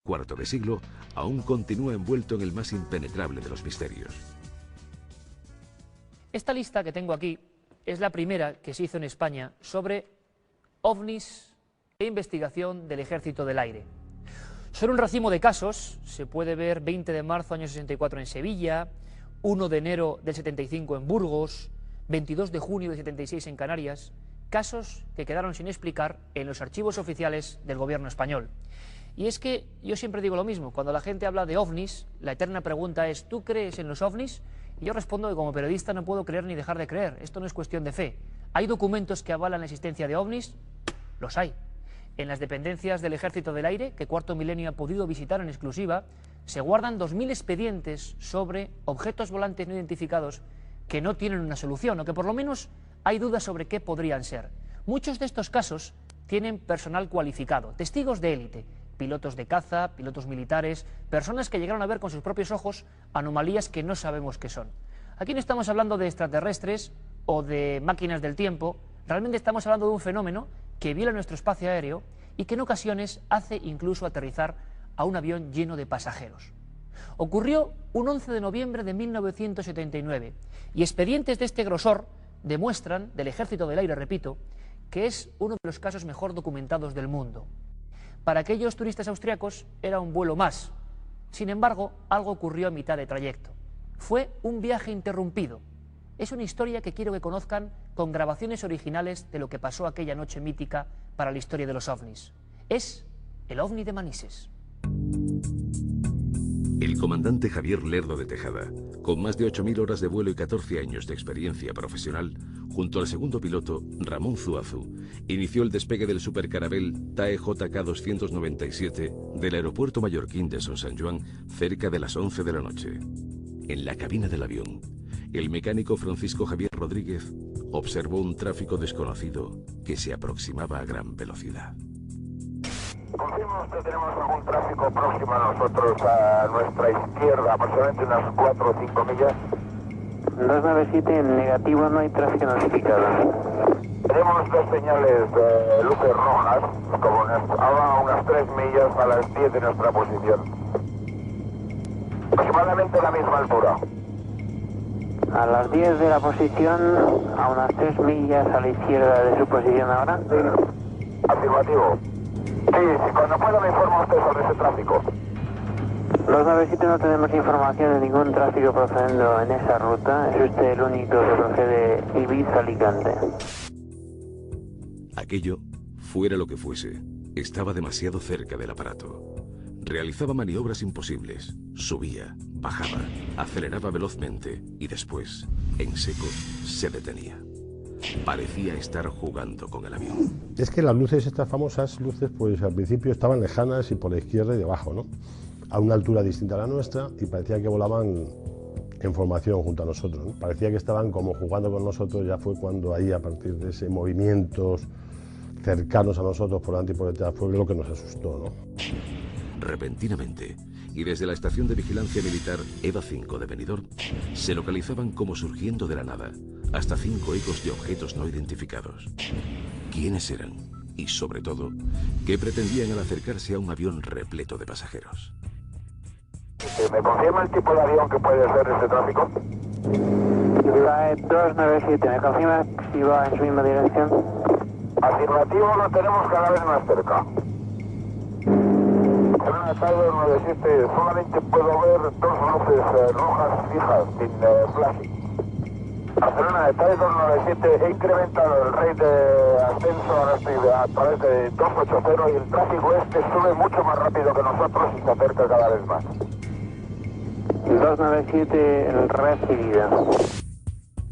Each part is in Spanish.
cuarto de siglo, aún continúa envuelto en el más impenetrable de los misterios. Esta lista que tengo aquí es la primera que se hizo en España sobre ovnis e investigación del Ejército del Aire. Son un racimo de casos, se puede ver 20 de marzo año 64 en Sevilla, 1 de enero del 75 en Burgos, 22 de junio del 76 en Canarias, casos que quedaron sin explicar en los archivos oficiales del gobierno español. Y es que yo siempre digo lo mismo, cuando la gente habla de ovnis, la eterna pregunta es, ¿tú crees en los ovnis? Y yo respondo que como periodista no puedo creer ni dejar de creer, esto no es cuestión de fe. ¿Hay documentos que avalan la existencia de ovnis? Los hay. En las dependencias del Ejército del Aire, que Cuarto Milenio ha podido visitar en exclusiva, se guardan 2000 expedientes sobre objetos volantes no identificados que no tienen una solución, o que por lo menos hay dudas sobre qué podrían ser. Muchos de estos casos tienen personal cualificado, testigos de élite, pilotos de caza, pilotos militares, personas que llegaron a ver con sus propios ojos anomalías que no sabemos qué son. Aquí no estamos hablando de extraterrestres o de máquinas del tiempo, realmente estamos hablando de un fenómeno que viola nuestro espacio aéreo y que en ocasiones hace incluso aterrizar a un avión lleno de pasajeros. Ocurrió un 11 de noviembre de 1979 y expedientes de este grosor demuestran, del Ejército del Aire, repito, que es uno de los casos mejor documentados del mundo. Para aquellos turistas austriacos era un vuelo más. Sin embargo, algo ocurrió a mitad de trayecto. Fue un viaje interrumpido. Es una historia que quiero que conozcan con grabaciones originales de lo que pasó aquella noche mítica para la historia de los ovnis. Es el ovni de Manises. El comandante Javier Lerdo de Tejada, con más de 8000 horas de vuelo y 14 años de experiencia profesional, junto al segundo piloto, Ramón Zuazu, inició el despegue del supercarabel TAE JK-297 del aeropuerto mallorquín de Son Sant Joan cerca de las 11 de la noche. En la cabina del avión, el mecánico Francisco Javier Rodríguez observó un tráfico desconocido que se aproximaba a gran velocidad. Confirmo que tenemos algún tráfico próximo a nosotros, a nuestra izquierda, aproximadamente unas 4 o 5 millas. 297 en negativo, no hay tráfico notificado. Tenemos dos señales de luces rojas, como a unas 3 millas a las 10 de nuestra posición. Aproximadamente a la misma altura. A las 10 de la posición, a unas 3 millas a la izquierda de su posición ahora. Afirmativo. Sí, cuando pueda me informa usted sobre ese tráfico. 297 no tenemos información de ningún tráfico procediendo en esa ruta. Es usted el único que procede Ibiza-Alicante. Aquello, fuera lo que fuese, estaba demasiado cerca del aparato. Realizaba maniobras imposibles, subía, bajaba, aceleraba velozmente y después, en seco, se detenía. Parecía estar jugando con el avión. Es que las luces, estas famosas luces, pues al principio estaban lejanas y por la izquierda y debajo, ¿no? A una altura distinta a la nuestra y parecía que volaban en formación junto a nosotros, ¿no? Parecía que estaban como jugando con nosotros, ya fue cuando ahí, a partir de ese movimientos cercanos a nosotros por delante y por detrás, fue lo que nos asustó, ¿no? Repentinamente, y desde la estación de vigilancia militar EVA 5 de Benidorm, se localizaban como surgiendo de la nada hasta 5 ecos de objetos no identificados. ¿Quiénes eran? Y sobre todo, ¿qué pretendían al acercarse a un avión repleto de pasajeros? ¿Me confirma el tipo de avión que puede ser este tráfico? TAE 297, ¿me confirma si va en su misma dirección? Afirmativo, lo tenemos cada vez más cerca. En una TAE 297 solamente puedo ver dos luces rojas fijas, sin flashing. Barcelona de TAE 297, he incrementado el rate de ascenso, ahora estoy a través de 280 y el tráfico este sube mucho más rápido que nosotros y se acerca cada vez más. 297 recibida.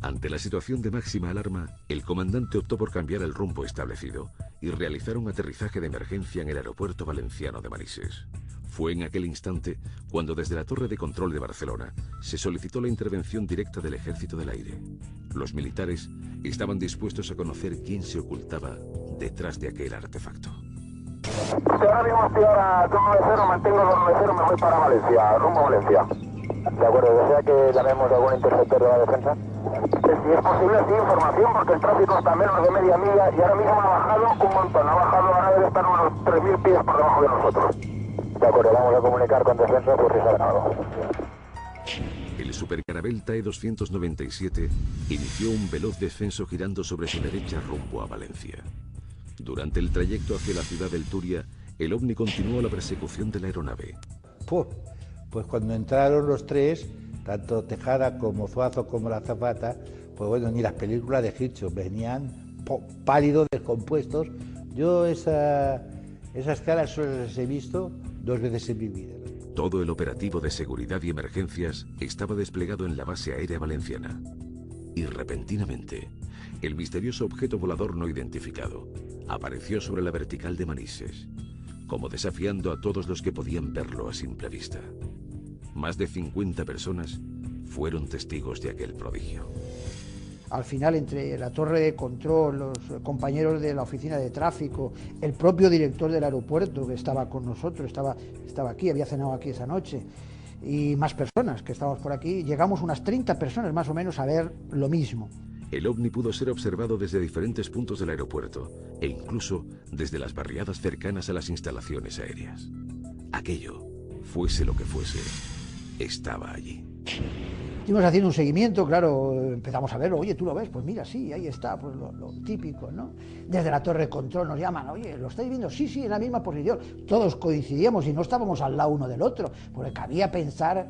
Ante la situación de máxima alarma, el comandante optó por cambiar el rumbo establecido y realizar un aterrizaje de emergencia en el aeropuerto valenciano de Manises. Fue en aquel instante cuando desde la torre de control de Barcelona se solicitó la intervención directa del Ejército del Aire. Los militares estaban dispuestos a conocer quién se ocultaba detrás de aquel artefacto. Si ahora mismo estoy ahora 290, mantengo 290, me voy para Valencia, rumbo a Valencia. De acuerdo, ¿desea que llamemos a algún interceptor de la defensa? Si es posible, sí, información, porque el tráfico está a menos de media milla y ahora mismo ha bajado un montón. Ha bajado, ahora debe estar unos 3000 pies por debajo de nosotros. De acuerdo, vamos a comunicar con defensa por si saben algo. El supercarabel TAE 297 inició un veloz descenso girando sobre su derecha rumbo a Valencia. Durante el trayecto hacia la ciudad del Turia, el OVNI continuó la persecución de la aeronave. Pues cuando entraron los tres, tanto Tejada como Zuazo como la azafata, pues bueno, ni las películas de Hitchcock, venían pálidos, descompuestos. Yo esas caras solo las he visto 2 veces en mi vida. Todo el operativo de seguridad y emergencias estaba desplegado en la base aérea valenciana. Y repentinamente, el misterioso objeto volador no identificado apareció sobre la vertical de Manises, como desafiando a todos los que podían verlo a simple vista. Más de 50 personas fueron testigos de aquel prodigio. Al final, entre la torre de control, los compañeros de la oficina de tráfico, el propio director del aeropuerto que estaba con nosotros, estaba aquí, había cenado aquí esa noche, y más personas que estábamos por aquí, llegamos unas 30 personas más o menos a ver lo mismo. El OVNI pudo ser observado desde diferentes puntos del aeropuerto e incluso desde las barriadas cercanas a las instalaciones aéreas. Aquello, fuese lo que fuese, estaba allí. Estuvimos haciendo un seguimiento, claro, empezamos a verlo, oye, ¿tú lo ves? Pues mira, sí, ahí está, pues lo típico, ¿no? Desde la torre de control nos llaman, oye, ¿lo estáis viendo? Sí, en la misma posición. Todos coincidíamos y no estábamos al lado uno del otro, porque cabría pensar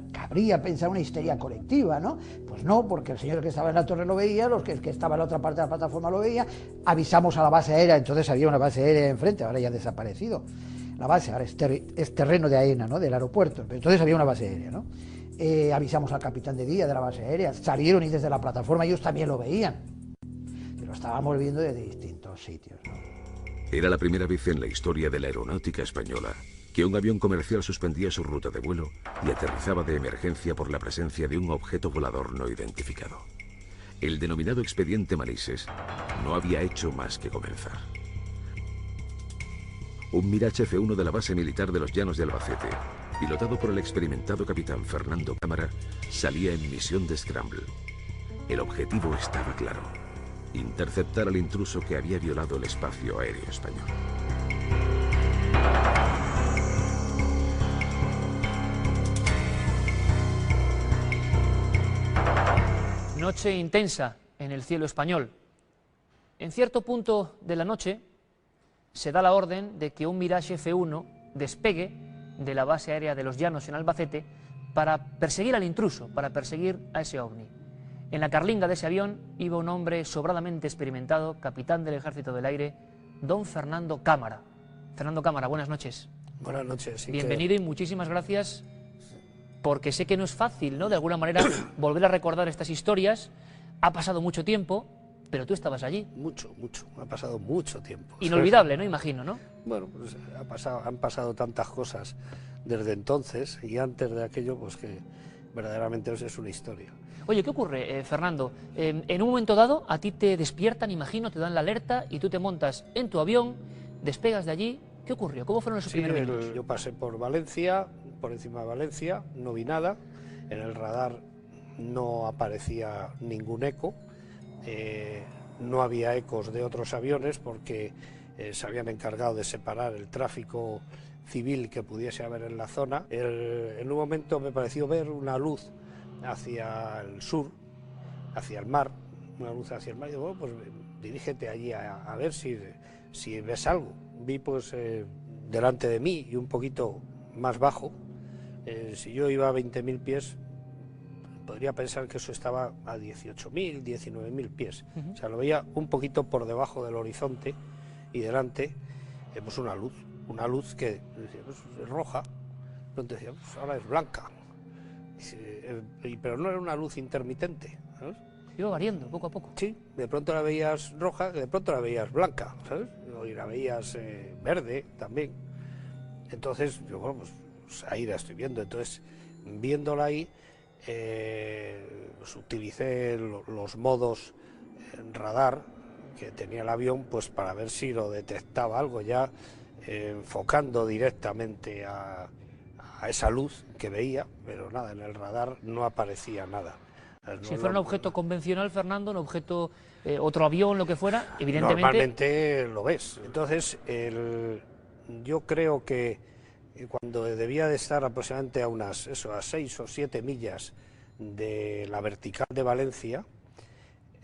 una histeria colectiva, ¿no? Pues no, porque el señor que estaba en la torre lo veía, los que estaba en la otra parte de la plataforma lo veía, avisamos a la base aérea, entonces había una base aérea enfrente, ahora ya ha desaparecido. La base ahora es terreno de AENA, ¿no? Del aeropuerto, pero entonces había una base aérea, ¿no? Avisamos al capitán de día de la base aérea, salieron y desde la plataforma ellos también lo veían, pero estábamos viendo desde distintos sitios, ¿no? Era la primera vez en la historia de la aeronáutica española que un avión comercial suspendía su ruta de vuelo y aterrizaba de emergencia por la presencia de un objeto volador no identificado. El denominado expediente Manises no había hecho más que comenzar. Un Mirage F1 de la base militar de los Llanos de Albacete, pilotado por el experimentado capitán Fernando Cámara, salía en misión de Scramble. El objetivo estaba claro: interceptar al intruso que había violado el espacio aéreo español. Noche intensa en el cielo español. En cierto punto de la noche se da la orden de que un Mirage F1 despegue de la base aérea de los Llanos en Albacete para perseguir al intruso, para perseguir a ese ovni. En la carlinga de ese avión iba un hombre sobradamente experimentado, capitán del Ejército del Aire, don Fernando Cámara. Fernando Cámara, buenas noches. Buenas noches. Sí, bienvenido y muchísimas gracias, porque sé que no es fácil, ¿no?, de alguna manera volver a recordar estas historias. Ha pasado mucho tiempo, pero tú estabas allí. Mucho. Ha pasado mucho tiempo. Inolvidable, ¿no? Imagino, ¿no? Bueno, pues han pasado tantas cosas desde entonces y antes de aquello, pues que verdaderamente es una historia. Oye, ¿qué ocurre, Fernando? En un momento dado a ti te despiertan, imagino, te dan la alerta y tú te montas en tu avión, despegas de allí. ¿Qué ocurrió? ¿Cómo fueron esos primeros minutos? Yo pasé por Valencia, por encima de Valencia, no vi nada. En el radar no aparecía ningún eco. No había ecos de otros aviones porque se habían encargado de separar el tráfico civil que pudiese haber en la zona. En un momento me pareció ver una luz hacia el sur, hacia el mar, una luz hacia el mar, y digo, bueno, pues dirígete allí a ver si ves algo. Vi pues delante de mí y un poquito más bajo, si yo iba a 20.000 pies, podría pensar que eso estaba a 18.000, 19.000 pies. O sea, lo veía un poquito por debajo del horizonte y delante, pues una luz que decía, pues, es roja, pronto decía, pues ahora es blanca. Pero no era una luz intermitente, ¿sabes? Iba variando poco a poco. Sí, de pronto la veías roja, de pronto la veías blanca, ¿sabes? Y la veías verde también. Entonces, yo, bueno, pues ahí la estoy viendo. Entonces, viéndola ahí, pues utilicé los modos en radar que tenía el avión, pues para ver si lo detectaba algo, ya enfocando directamente a esa luz que veía, pero nada, en el radar no aparecía nada. Si fuera un objeto convencional, Fernando, un objeto, otro avión, lo que fuera, evidentemente... Normalmente lo ves. Entonces, yo creo que cuando debía de estar aproximadamente a unas a 6 o 7 millas de la vertical de Valencia,